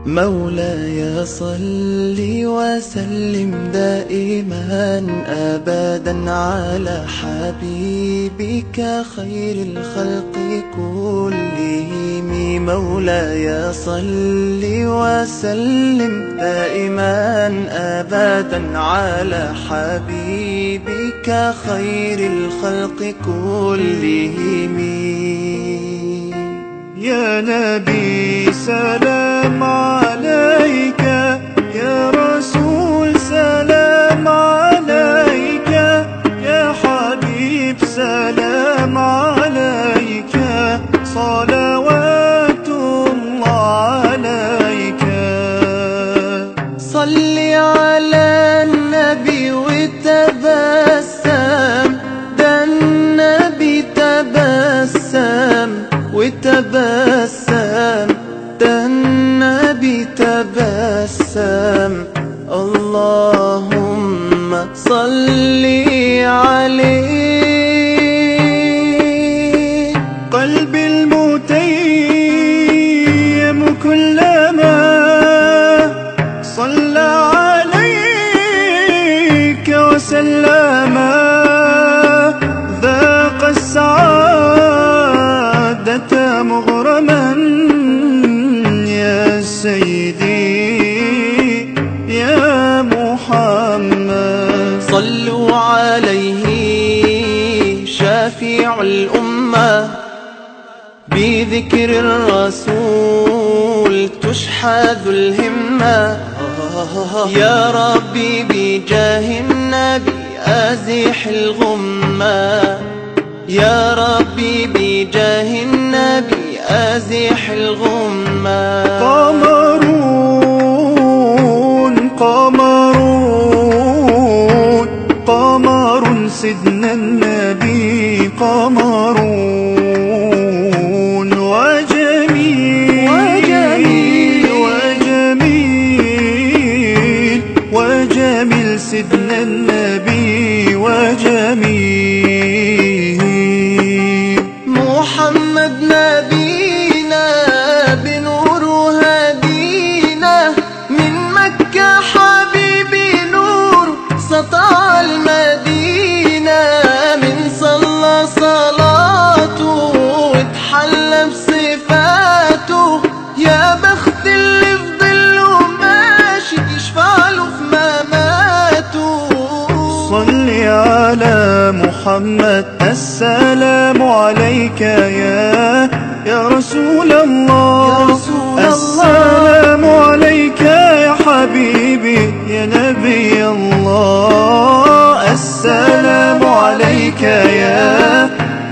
مولاي صل وسلم دائما أبدا على حبيبك خير الخلق كلهم. مولاي صل وسلم دائما أبدا على حبيبك خير الخلق كلهم. يا نبي سلام عليك، يا رسول سلام عليك، يا حبيب سلام عليك، صلوات الله عليك. صل على النبي وتبسم، ده النبي تبسم وتبسم، ده النبي تبسم. اللهم صل عليه. قلبي المتيم كلما صلى عليك وسلم ذاق السعادة مغرما. يا سيدي يا محمد صلوا عليه شافع الأمة، بذكر الرسول تشحذ الهمة. يا ربي بجاه النبي أزح الغمة، يا ربي بجاه النبي أزح الغمة. قمرون قمرون قمر سيدنا النبي، قمرون وجميل وجميل وجميل وجميل سيدنا النبي وجميل. محمد نبينا بنور هدينا، من مكة حبيبي نور سطع المدينة. من صلى صلاته واتحلى بصفاته، يا بخت اللي في ظله ماشي يشفع له في مماته. صل على محمد، السلام عليك يا رسول الله. السلام عليك يا حبيبي يا نبي الله. السلام عليك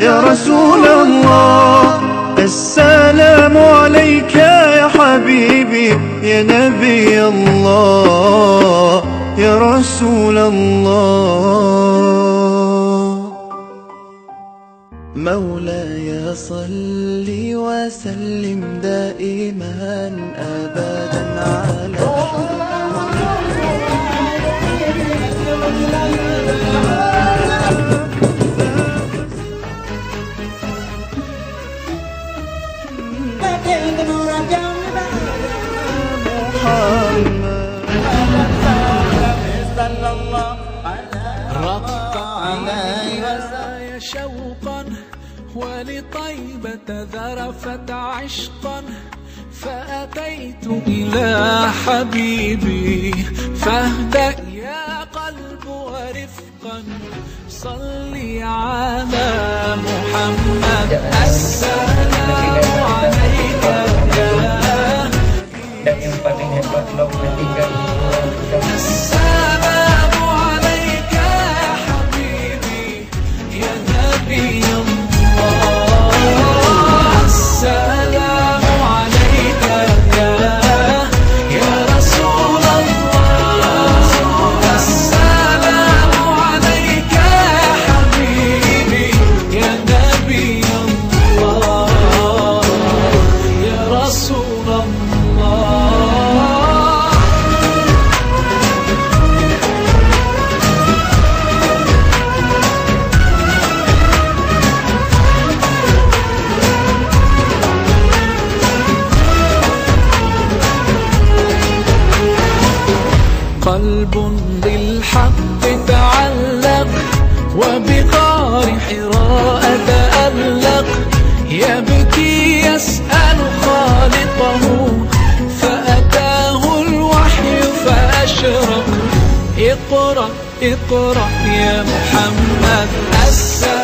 يا رسول الله. السلام عليك يا حبيبي يا نبي الله يا رسول الله. مولاي صل وسلم دائما أبدا على رق علي شوقا ولطيبة ذرفت عشقا، فأتيت إلى حبيبي فاهدأ يا قلب ورفقا. صلي على محمد، السلام عليك dan yang paling hebat lagu ketiga السلام عليك يا حبيبي يا نبي الله. السلام عليك يا رسول الله. السلام عليك يا حبيبي يا نبي الله يا رسول الله. قلب بالحق تعلق وبغار حراء تألق، يبكي يسأل خالقه فأتاه الوحي فأشرق. اقرأ اقرأ يا محمد السلام